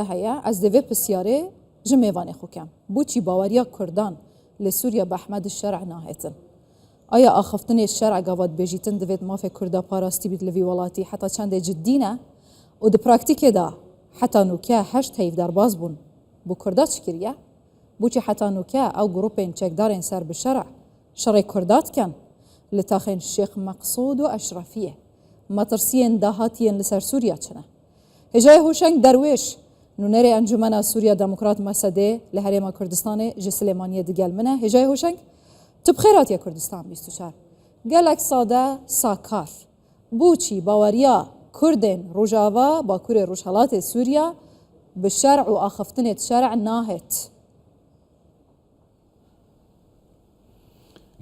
هيا از دوی پسیاره جمیوان خوکم بوچی باوریا کردان لسوریا بحمد الشرع ناهتن آیا آخفتن الشرع قواد بجیتن دوید ما في کردا پاراستی بید لوی ولاتی حتی چند جدینه و ده پراکتیک دا حتی نوکه هشت هیف در باز بون بو کردا چکریه بوچی حتی نوکه او گروپین چکدارین سر بشرع شرع کردات کن لتاخین شیخ مقصود و اشرفیه مطرسین داهاتین لسر سوریا چنه هجای هوشنگ درویش نونری انجمن سوریا دموکرات مسده لهرما کردستان جسلیمانی دیگل منه هجای هوشنگ تو بخیرات یا کردستان 24 گلک ساده ساکار بوچی باوریا کردن روجاوا با کور روشالات سوریا به شرع و آخفتن شرع ناهت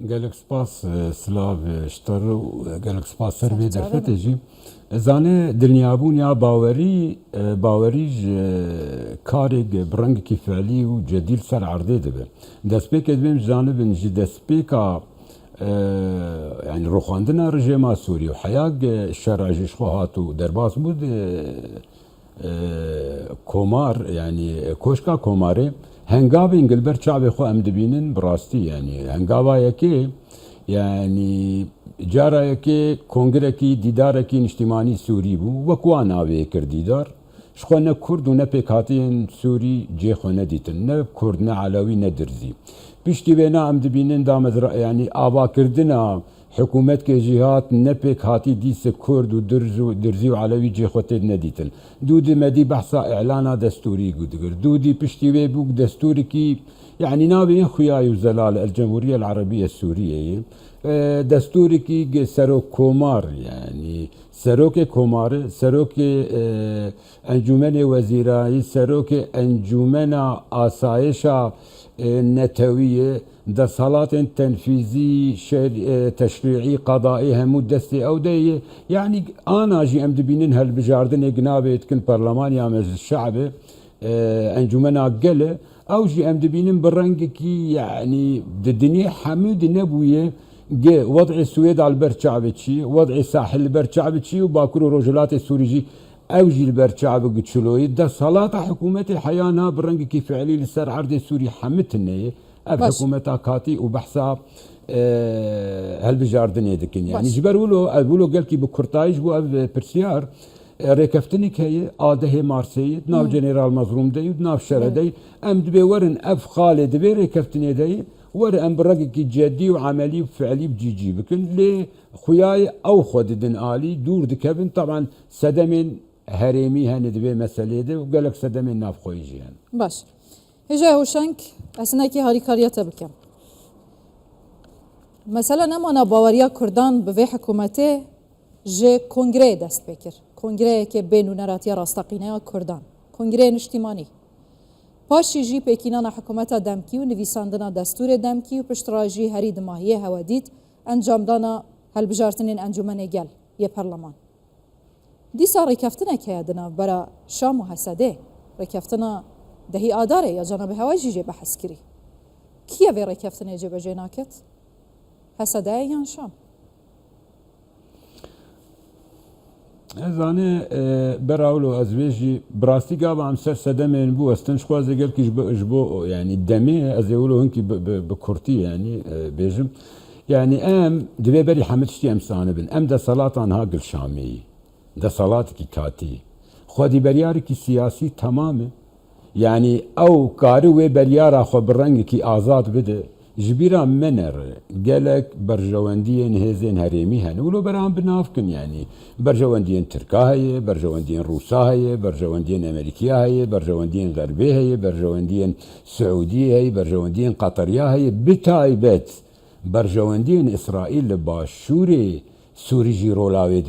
گلک سپاس سلاو شتر و گلک سپاس سر به درفت جی زانه دنیابون یا باوریج کارگ برنگ کی فعلی و جدیل سر عرضه دبه دست پیک ادبیم جانبن جی دست پیکا يعني روخاندنا رجيم سوري وحياق الشرع جيش خوهاتو درباس بود كومار يعني كوشكا كوماري هنگاوي انجلبر شعبي خو ام دبينن براستي يعني هنگاوا يكي يعني جارا يكي كونغركي ديداركي اجتماعي سوري بو وكوا ناوي كر ديدار شخونا كرد و نه پیکاتین سوری جه خونه دیتن نه کرد نه علوی نه درزی پشتی بینا ام دبینن دامد یعنی آبا کردنا حکومت که جهات نه پیکاتی دیس کرد و درزی و علوی جه خود ندیتن دودی مدی بحثا اعلانا دستوری گودگر دودی پشتی بی بوک دستوری کی يعني نابين خياي وزلال الجمهورية العربية السورية دستوري كي سروك كومار يعني سروك كومار سروك انجمن وزيراي سروك انجمن آسايشا نتوية ده صلاة تنفيذي تشريعي قضائي همو دستي او دي يعني انا جي ام دبينن هالبجاردن اقنابي يتكن برلمان يا مجلس الشعب انجمن قله او جي ام دبينن برنجكي يعني الدنيا حمود نبويه وضع السويد على البرشعبتشي وضع الساحل البرشعبتشي وباكر رجلات السوريجي او جي البرشعب قتشلوي ده صلاة حكومة الحياة برنجكي فعلي لسر عرض السوري حمتني اب حكومة كاتي وبحساب هالبجاردن يدكن يعني جبرولو قال كي بكرتايج بو اب برسيار ركفتنك هي آده مارسي ناف جنرال مظلوم دي ناف شر دي ام دبي ورن اف خالد بي ركفتني دي ور ام برقك جدي وعملي وفعلي بجيجي بكن لي خوياي او خددن آلي دور دكبن طبعا سدمين هريمي هن دبي مسألة دي وقالك سدمين ناف خويجي هن باش هجا هوشنك اسناكي هاري كارياتا بكم مثلا اما باوريا كردان بوي حكومته جه کنگره دست بکر کنگره که بین و نراتیا راستقینه کردان کنگره اجتماعی پاشی جی پیکینان حکومت دمکی و نویساندن دستور دمکی و پشتراجی هری دماهیه هودید انجام دانا هلبجارتنین انجمن گل یه پرلمان دیسا رکفتنه که یادنا برا شام و حسده رکفتنه دهی آداره یا جناب هواجی جه بحث کری کیه وی رکفتنه جه بجه ناکت؟ حسده یا شام؟ زانه براولو ازويجي براستي قابا عم سر سدمين بو استنش خوازي قال كي جبو يعني دمي ازيولو هنكي بكورتي يعني بيجم يعني ام دبي بري حمدشتي ام سانبن ام ده صلاة عنها قل شامي ده صلاة كي كاتي خودي برياري كي سياسي تمامه يعني او كارو بريارا خو برنگ كي آزاد بده جبيرا منر قالك برجواندين هزين هريمي هن ولو برام بنافكن يعني برجواندين تركا هي برجواندين روسا هي برجواندين امريكيه هي برجواندين غربيه هي برجواندين سعوديه هي برجواندين قطريه هي بتايبت برجواندين اسرائيل باشوري سوري جيرولاوي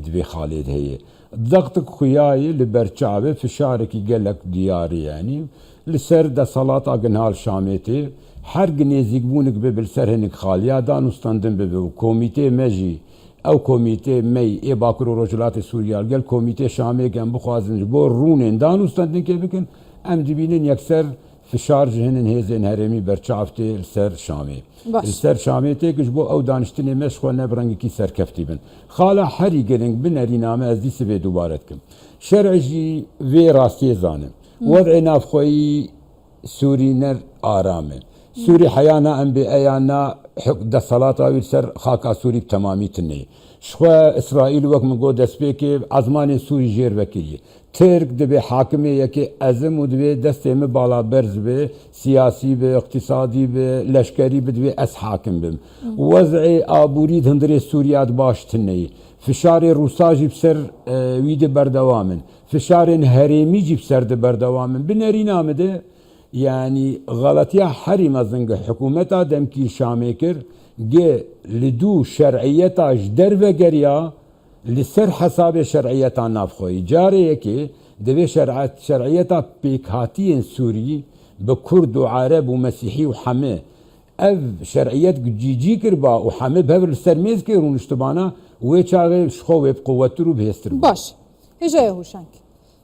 دبي خالد هي ضغطك خياي لبرشعبه في شارك قالك دياري يعني لسرد صلاة اقنهال شاميتي هر نزیک بونک به بالسرهنک خالیا دانستندن به کمیته مجی او کمیته می ای باکر رجلات سوریه گل کمیته شامی گم بخوازن بو رونن دانستندن که بکن ام دبینن یکسر فشار جهنن هزین هرمی برچافته سر شامی سر شامی تکش بو او دانشتنی مشخو نبرنگ کی سرکفتی بن خالا هری گلنگ بنری نامه از دیسه به دوبارت کم شرعی وی راستی زانم وضع نافخوي سوري نر آرامه سوري حيانا ام بأيانا حق ده صلاة ويسر خاكا سوري بتمامي تني شخوا إسرائيل وقت من قود اسبيكي عزمان سوري جير وكيري ترك دبي حاكمي يكي أزم ودبي دستي بالا برز بي سياسي بي اقتصادي بي لشكري بدبي أس حاكم بم وضعي آبوريد هندري سوريات باش تني فشار روساجي بسر ويد بردوامن فشار هريمي جي بسر ده بردوامن بنرينا مده يعني غلطية حريمة زنگ حكومتا دمكير شاميكر جي لدو شرعيتا جدر وگريا لسر حساب شرعيتا نافخوي جاري يكي دبي شرعيتا بيكهاتين سوري بكرد وعرب ومسيحي وحمي اف شرعيت جيجي كربا وحمي بهبر سرميز كيرون اشتبانا ويچاغي شخوه بقوترو بهستر باش هجا يهوشنك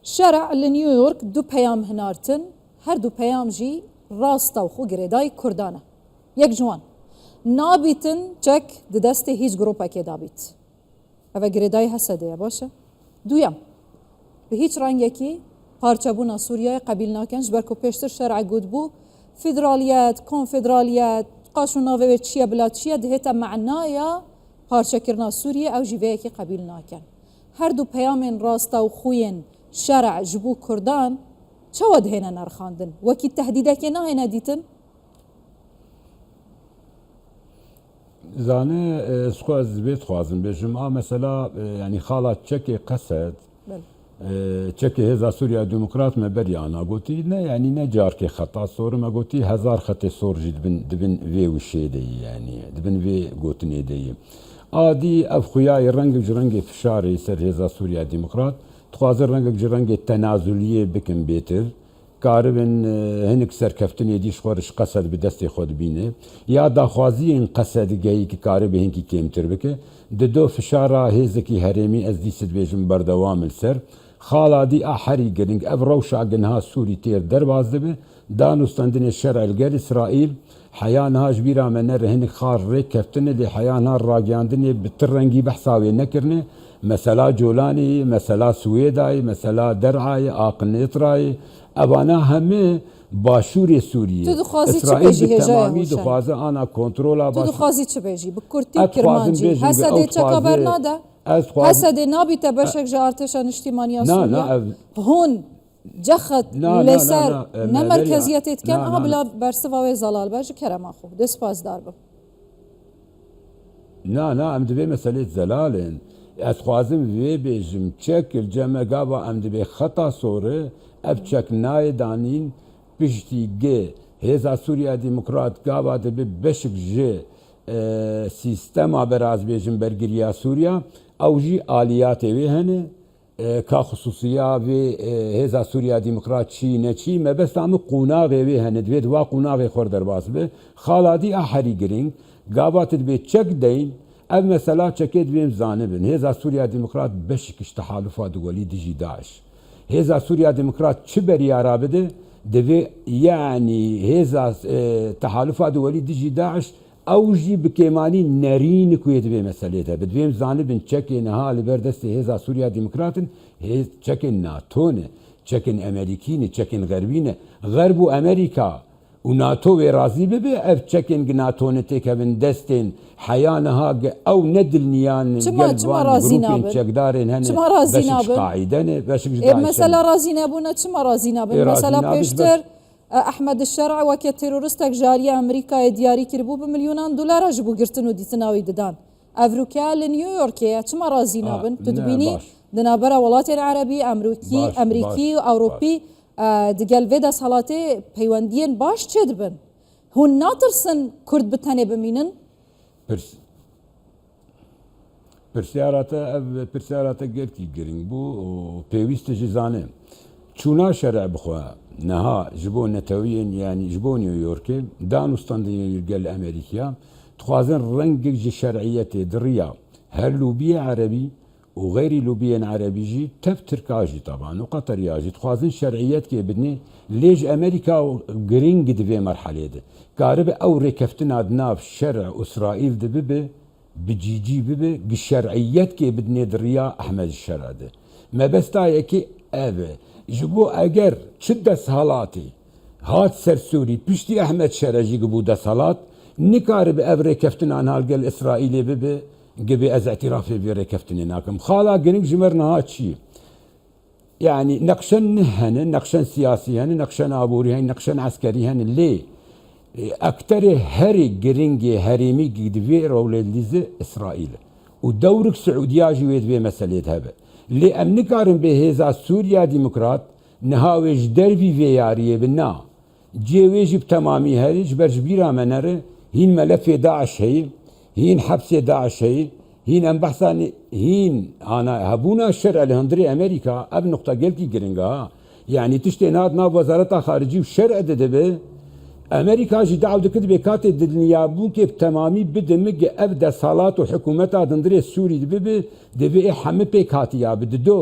شرع لنيويورك دو بيام هنارتن هر دو پیام جی راستا و خو گریدای کردانه یک جوان نابیتن چک د دسته هیچ گروپا که دابیت اوه گریدای حسده باشه دویم به هیچ رنگ یکی پارچه بونا سوریه قبیل ناکنش برکو پیشتر شرع گود بو فدرالیت کنفدرالیت قاشونا و چیه بلا چیه دهتا معنایا پارچه کرنا سوریه او جیوه یکی قبیل ناکن هر دو پیام راستا و خوین شرع جبو کردان چود هنا نرخاندن وكي التهديده كنا هنا ديتن زانه سخواز بيت خوازم بجمعة مثلا يعني خالات تشكي قسد تشكي هذا سوريا ديمقراط ما بريانا قلتي يعني نجار كي خطا صور ما قلتي هزار خط صور جي دبن في وشي دي يعني دبن في قوتني دي ادي افخيا رنگ جرنگ فشاري سر هذا سوريا ديمقراط تخوازر رنگ جرنگ تنازلية بكم بيتر كاربن هنك سركفتني ديش خورش قصد بدستي خود بينه يا داخوازي ان قصد جاي كي كارب هنكي كيمتر بك ددو فشارة هزكي هرمي از دي سد بيجم بردوام السر خالادي احري جرنگ اف روشا جنها سوري تير درباز دبه دانوستندن الشرع الجر اسرائيل حيانها جبيرا منر هنك خار ريك كفتني دي حيانها راجياندني بترنجي بحساوي نكرني مثلا جولاني مثلا سويداي مثلا درعاي اقنيطراي ابانا همه باشور سوريا اسرائيل بالتمامي دخوازه انا كنترولا باش دخوازي چه بيجي بكرتي كرمانجي حسد چكا برناده حسد نابي تبشك جارتش اشتمانيا سوريا هون جخت لسر نمركزيتت كان بلا برسوا زلال باش كرم اخو دسپاس داربه نا ام دبي مساله زلالن از خوازم وی بیجم چک الجمع گاوا ام دبی خطا سوره اب چک نای دانین پشتی گه هزا سوریا ديمقراط گاوا دبی بشک جه سیستما براز بیجم برگریا سوریا او جی آلیات وی هنه کا خصوصیا وی هزا سوریا ديمقراط چی نه چی مبست ام قوناغ وی هنه دوید وا قوناغ خور در باز به خالادی احری گرینگ گاوا تدبی چک دین اف مثلا چکید بیم زانبن هزا سوريا ديمقراط بشكش تحالفات دولي ديجي داعش هزا سوريا ديمقراط چه بريارا بده دوی يعني هزا تحالفات دولي ديجي داعش اوجي بكيماني نرين كويت بي مسألة بدویم زانبن چکي نها لبردست هزا سوريا ديمقراط هز چکي ناتون چکن امريكين چکن غربين غرب امريكا وناتو راضي ببي اف تشكينج ناتو نتكبن دستين حيانها او ندل نيان چما رازينا بن چما رازينا بن قاعدة باش مثلا رازينا بن چما رازينا بن مثلا بيشتر احمد الشرع وكي تيرورستك جاريه امريكا دياري كربو بمليونان دولار جبو قرتنو ديتناوي ددان افروكا لنيويورك چما رازينا بن تدبيني دنابرا ولات العربي امريكي اوروبي دقل فيدا صلاتي بيواندين باش چه دبن هون ناترسن كرد بتاني بمينن پرسیاراتا گرتی گرنگ بو پیوست جزانه چونا شرع بخوا نها جبو نتوين يعني جبو نيويورك دانوستان دي امريكا تخوازن رنگ شرعية دريا هر لوبية عربي وغير لوبيا عربي جي تركاجي طبعا وقطر ياجي تخوازن شرعيات كي بدني ليج امريكا جرينج دبي مرحله ده قارب او ركفتنا دناف شرع اسرائيل دبي بجيجي ببي الشرعيات كي بدني دريا احمد الشرع ده ما بس تايكي ابي جبو اگر چه دسهالاتی هات سر سوری پشتی احمد شرجی گبو دسهالات نکار به ابره کفتن آنها گل اسرائیلی به گبی از اعتراف بیاره کفتنی ناکم خالا گرینگ جمرنها چی يعني نقشن هن نقشن سياسي هن نقشن عبوري هن نقشن عسكري هن ليه اكتر هري جرينجي هريمي جدوي روليزي اسرائيل ودورك سعوديا جويد في مسألة هذا ليه امنكارن بهذا سوريا ديمقراط نهاوج دربي في ياريه بنا جيويج بتمامي هريج برجبيرا منره هين ملف داعش هي هين حبس داعش هي هين ام بحثان هين انا هبونا الشرع لهندري امريكا اب نقطه قلتي جرينجا يعني تشتي ناد وزاره خارجيه وشرع دبه امريكا جي دعوه كتب كات الدنيا بوك بتمامي بدمج ابدا صالات وحكومتها دندري السوري دبي حم بيكاتيا بددو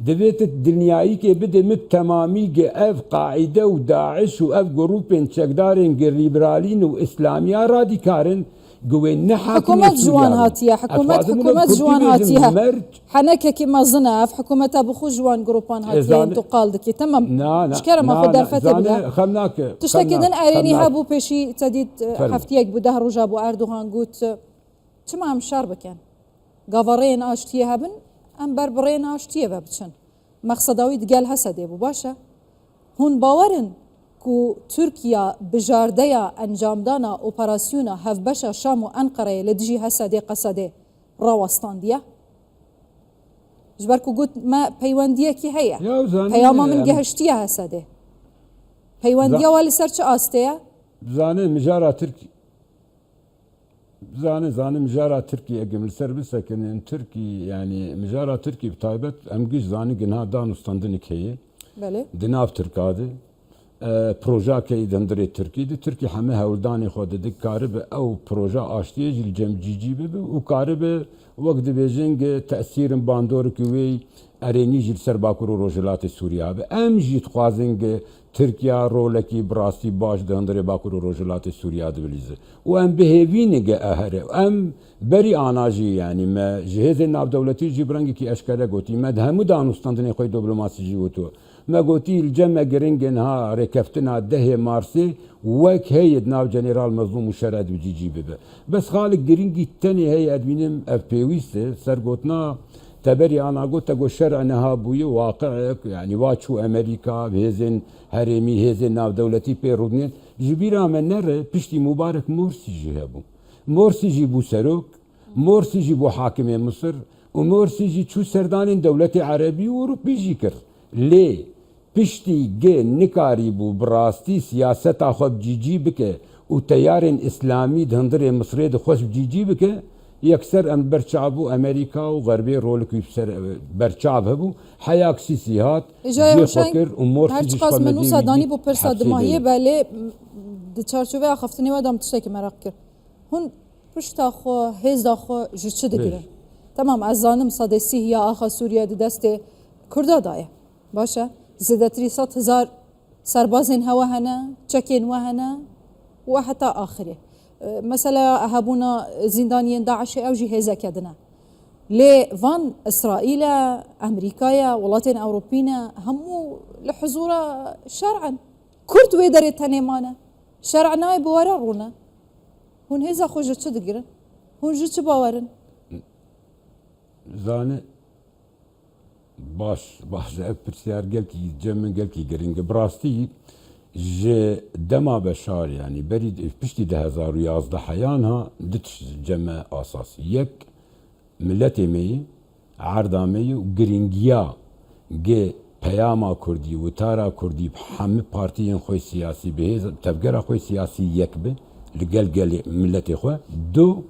دبيت الدنياي كي بدم بتمامي اف قاعده وداعش واف جروبين تشكدارين ليبراليين واسلاميا راديكارن قوين حكومة جوان هاتيا حكومة جوان هاتيا حنك كما زناف حكومة بخو جوان جروبان هاتيا تقال دكي تمام شكرا ما خد درفته بلا خمناك تشتكدن اريني هابو بشي تديد حفتيك بده رجاب اردوغان قوت چما هم شار بكن قاورين اشتيه هبن ام بربرين اشتيه ببچن مقصداوي دقال هسده بو باشا هون باورن کو ترکیه بجاردیا انجامدانا اپراسیونا هفبشا شام و انقره لدجی هسده قصده راوستاندیه جبر کو گوت ما پیوندیه کی هیا پیاما من گهشتیه هسده پیوندیه والی سر چه آستیه زانه مجارا ترکی زانه مجارا ترکی اگمل سر بسکنن ترکی يعني مجارا ترکی بتایبت امگیش زانه گناه دانستاندنی که بله دناف ترکاده پروژه که دندری ترکی دی ترکی همه هولدانی خود دی کارب او پروژه آشتیه جل جمجیجی به و کارب وقت بیجنگ تأثیر باندور کوی ارینی جل سر باکور روجلات سوریه به ام جیت خوازنگ ترکیه رولکی براستی باش دندری باکور روجلات سوریه دبلیزه و ام بهوینگ اهره ام بری آناجی یعنی ما جهاز ناف دولتی جبرانگی کی اشکاله گوتی ما همو دانستاندنی خوی دیپلماسی جیوتو ما قلتي الجمع جرينجنها ركفتنا ده مارسي وك هي ناو جنرال مظلوم وشرد بجيجي ببه بس خالق جرينجي التاني هي ادمينم اف بيويست سرقوتنا تبري انا قلت اقول شرعنها بوي واقع يعني واتشو امريكا بهزن هرمي هزن ناو دولتي بيرودنين جبيرا من نره بشتي مبارك مرسي جيبو مرسي جيبو سروك مرسي جيبو حاكم مصر ومرسي جي شو سردان دولة عربي وروبي جيكر ليه پشتی گه نکاری بو براستی سیاست خوب جیجی بکه و تیارن اسلامی دهندر مصر ده خوش جیجی بکه یکسر ام برچابو امریکا و غربی رول کوي سر برچاب هبو حیاک سیاسات جو فکر امور هرچ قاس منو صدانی بو پرسا دماهیه بله د چارچوبه اخفتنی ودام تشتکی مراق کر هون پشتا خو هزدا خو جچه دگیره تمام از زانم صدسی یا آخا سوریه ده دست کرده دایه باشه زدتري 100,000 سربازين هوا هنا تشكين وهنا وحتى آخره مثلا هبونا زندانيين داعش أو جهازا كدنا لي فان إسرائيل أمريكايا ولاتين أوروبينا همو لحضورا شرعا كرت ويدري تنمانا شرعنا بورارونا هون هزا خوجة تدقرن هون جت باورن زانه باش پرسیار گل کی جمن گل کی گرینگ براستی ج دما بشار يعني بريد بشتي 2011 حيانها دتش جمع اساسي يك ملتي مي عردامي وجرينجيا جي پیاما كردي وتارا كردي هم بارتيين خوي سياسي به تفكر خوي سياسي يك به لقل ملتي خو دو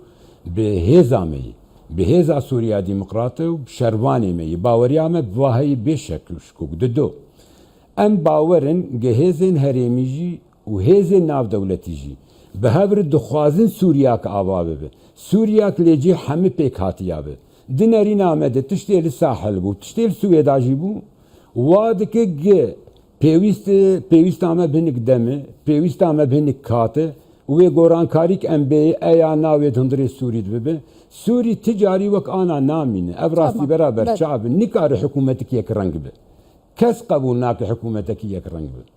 بهزامي بهذا سوريا ديمقراطي وبشرباني مي باوريامه بواهي بشكل شكوك ددو ام باورن جهازن هريميجي وهزن ناف دولتيجي بهبر دخوازن سوريا كابابه سوريا كليجي حمي بيك هاتيابه دينارين عمد تشتيل الساحل بو تشتيل سويداجي بو وادك جي بيويست عمه بهنك دمه بيويست عمه بهنك كاته وی گورانکاریک ام بی ایا ناوید هندری سوری دبه سوری تجاری وک آنا نامینه افراستی برابر شعب نکار حکومتك یک رنگ به کەس قبول ناکە حکوومەتێکی یەک ڕەنگ بێت.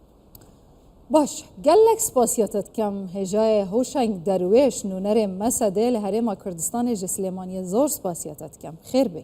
باش gelek spasiyet kem hêjayê hoşeng derwêş nûnerê Mesedê li Herêma Kurdistanê ji Silêmaniyê zor spasiyet kem xêr bê.